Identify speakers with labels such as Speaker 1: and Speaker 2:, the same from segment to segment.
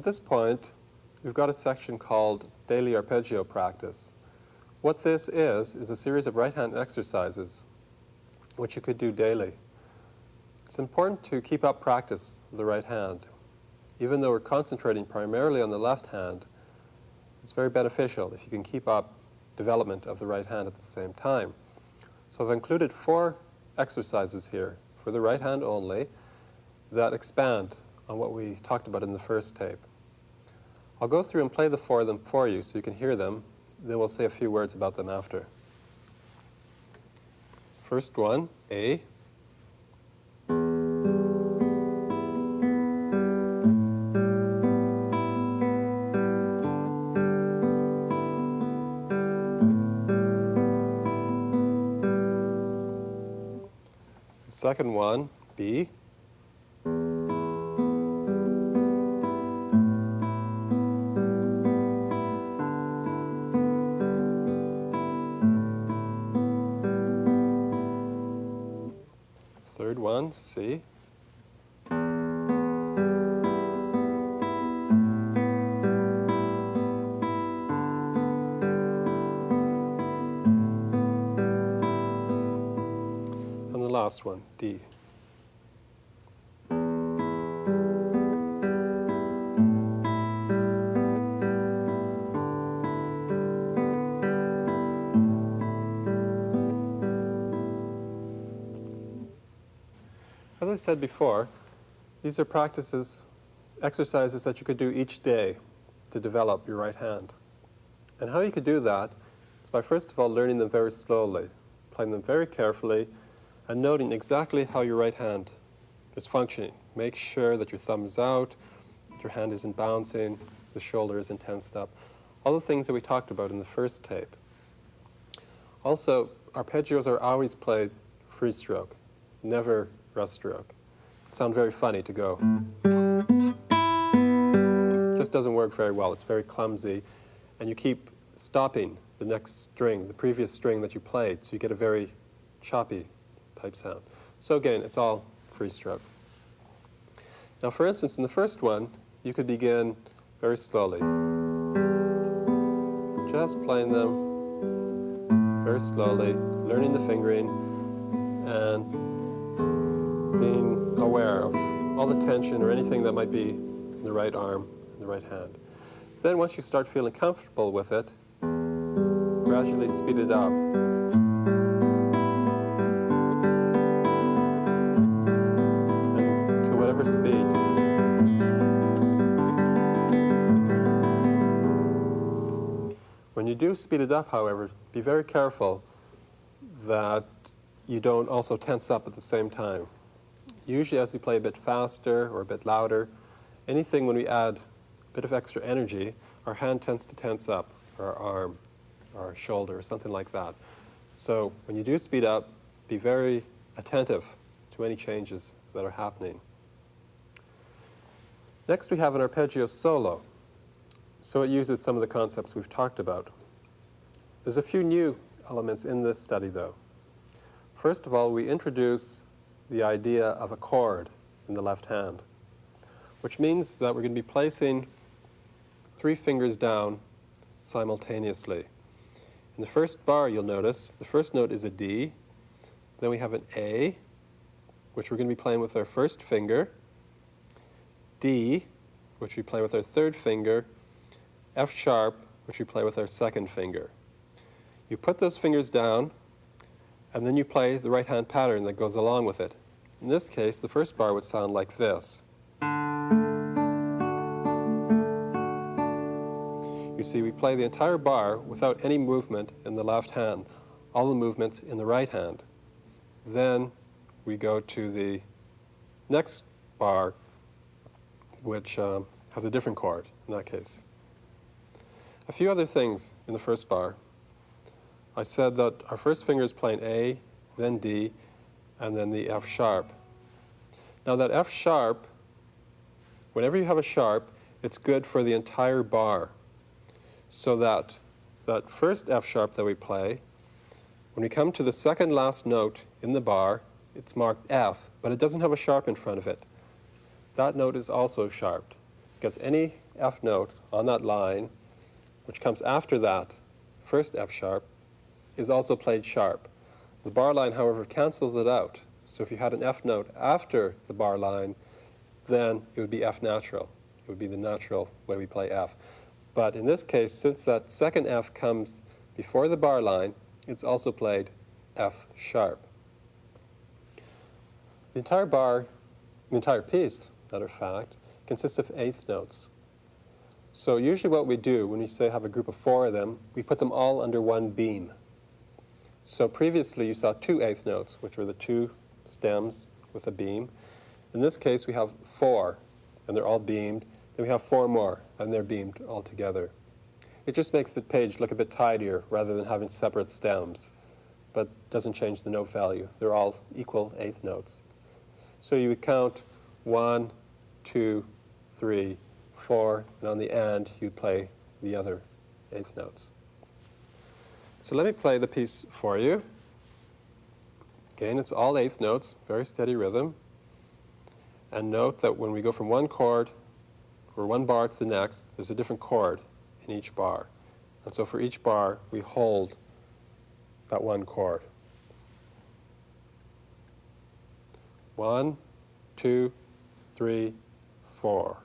Speaker 1: At this point, we've got a section called Daily Arpeggio Practice. What this is a series of right-hand exercises which you could do daily. It's important to keep up practice of the right hand. Even though we're concentrating primarily on the left hand, it's very beneficial if you can keep up development of the right hand at the same time. So I've included 4 exercises here for the right hand only that expand on what we talked about in the first tape. I'll go through and play the 4 of them for you so you can hear them, then we'll say a few words about them after. First one, A. The second one, B. Third one, C. And the last one, D. As I said before, these are exercises that you could do each day to develop your right hand. And how you could do that is by first of all learning them very slowly, playing them very carefully, and noting exactly how your right hand is functioning. Make sure that your thumb is out, that your hand isn't bouncing, the shoulder isn't tensed up. All the things that we talked about in the first tape. Also, arpeggios are always played free stroke, never rest stroke. It sounds very funny to go. It just doesn't work very well. It's very clumsy. And you keep stopping the next string, the previous string that you played, so you get a very choppy type sound. So again, it's all free stroke. Now for instance, in the first one, you could begin very slowly. Just playing them very slowly, learning the fingering, and being aware of all the tension or anything that might be in the right arm and the right hand. Then once you start feeling comfortable with it, gradually speed it up. And to whatever speed. When you do speed it up, however, be very careful that you don't also tense up at the same time. Usually as you play a bit faster or a bit louder, anything when we add a bit of extra energy, our hand tends to tense up, or our arm, or our shoulder, or something like that. So when you do speed up, be very attentive to any changes that are happening. Next we have an Arpeggio Solo. So it uses some of the concepts we've talked about. There's a few new elements in this study though. First of all, we introduce the idea of a chord in the left hand, which means that we're going to be placing 3 fingers down simultaneously. In the first bar, you'll notice the first note is a D, then we have an A, which we're going to be playing with our first finger, D, which we play with our third finger, F sharp, which we play with our second finger. You put those fingers down, and then you play the right hand pattern that goes along with it. In this case, the first bar would sound like this. You see, we play the entire bar without any movement in the left hand, all the movements in the right hand. Then we go to the next bar, which has a different chord in that case. A few other things in the first bar. I said that our first finger is playing A, then D, and then the F sharp. Now that F sharp, whenever you have a sharp, it's good for the entire bar. So that first F sharp that we play, when we come to the second last note in the bar, it's marked F, but it doesn't have a sharp in front of it. That note is also sharped. because any F note on that line, which comes after that first F sharp, is also played sharp. The bar line, however, cancels it out. So if you had an F note after the bar line, then it would be F natural. It would be the natural way we play F. But in this case, since that second F comes before the bar line, it's also played F sharp. The entire piece, matter of fact, consists of eighth notes. So usually what we do when we say have a group of 4 of them, we put them all under one beam. So previously you saw 2 eighth notes, which were the 2 stems with a beam. In this case we have 4, and they're all beamed. Then we have 4 more, and they're beamed all together. It just makes the page look a bit tidier rather than having separate stems, but doesn't change the note value. They're all equal eighth notes. So you would count 1, 2, 3, 4, and on the end you'd play the other eighth notes. So let me play the piece for you. Again, it's all eighth notes, very steady rhythm. And note that when we go from one chord or one bar to the next, there's a different chord in each bar. And so for each bar, we hold that one chord. 1, 2, 3, 4.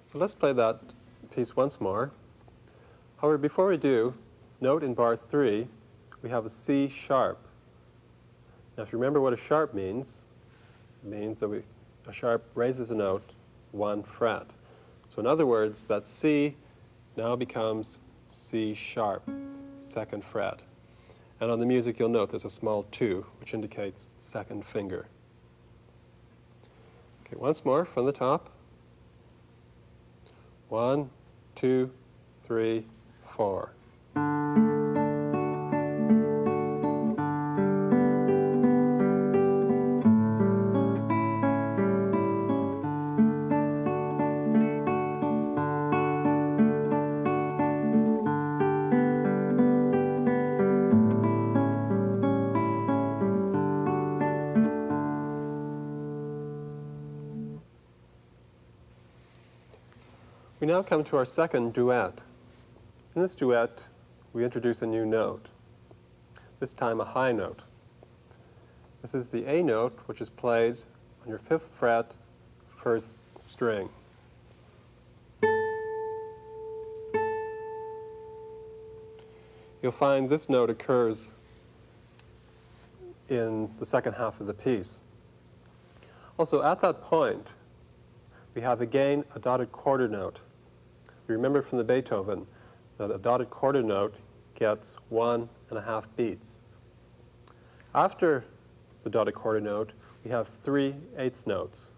Speaker 1: So let's play that piece once more. However, before we do, note in bar 3, we have a C sharp. Now if you remember what a sharp means, it means that a sharp raises a note 1 fret. So in other words, that C now becomes C sharp, 2nd fret. And on the music you'll note there's a small 2, which indicates 2nd finger. Okay, once more from the top. 1, 2, 3, 4. We now come to our second duet. In this duet, we introduce a new note, this time a high note. This is the A note, which is played on your 5th fret, 1st string. You'll find this note occurs in the second half of the piece. Also, at that point, we have again a dotted quarter note. You remember from the Beethoven that a dotted quarter note gets 1.5 beats. After the dotted quarter note, we have 3 eighth notes.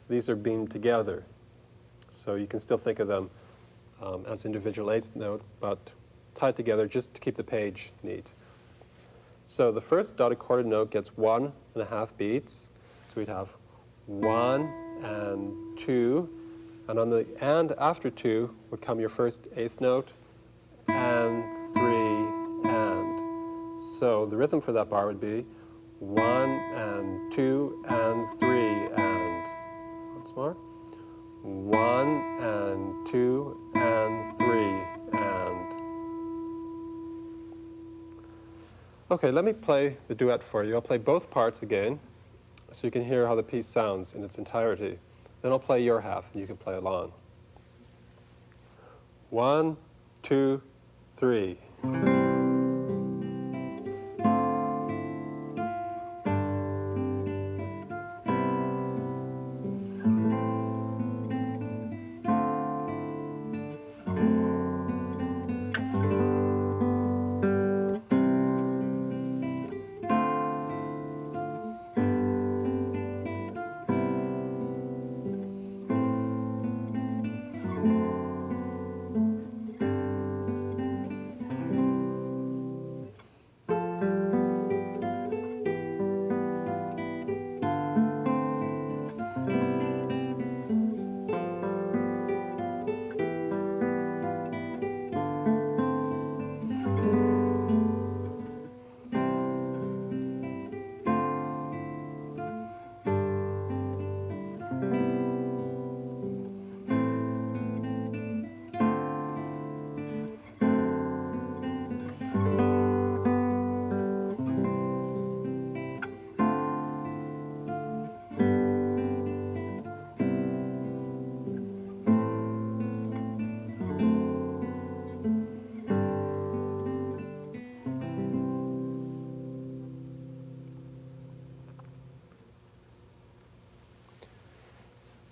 Speaker 1: These are beamed together, so you can still think of them as individual eighth notes, but tied together just to keep the page neat. So the first dotted quarter note gets 1.5 beats, so we'd have 1 and 2, and on the and after 2 would come your first eighth note, and 3, and. So the rhythm for that bar would be 1 and 2 and 3 and. Once more. 1 and 2 and 3 and. Okay, let me play the duet for you. I'll play both parts again, so you can hear how the piece sounds in its entirety. Then I'll play your half, and you can play along. 1, 2, 3.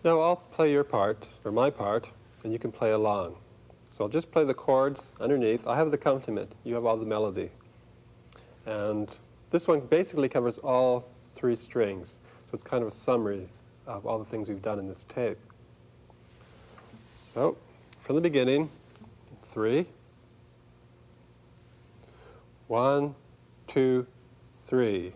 Speaker 1: Now I'll play your part, or my part, and you can play along. So I'll just play the chords underneath. I have the accompaniment. You have all the melody. And this one basically covers all 3 strings. So it's kind of a summary of all the things we've done in this tape. So, from the beginning, 3. 1, 2, 3.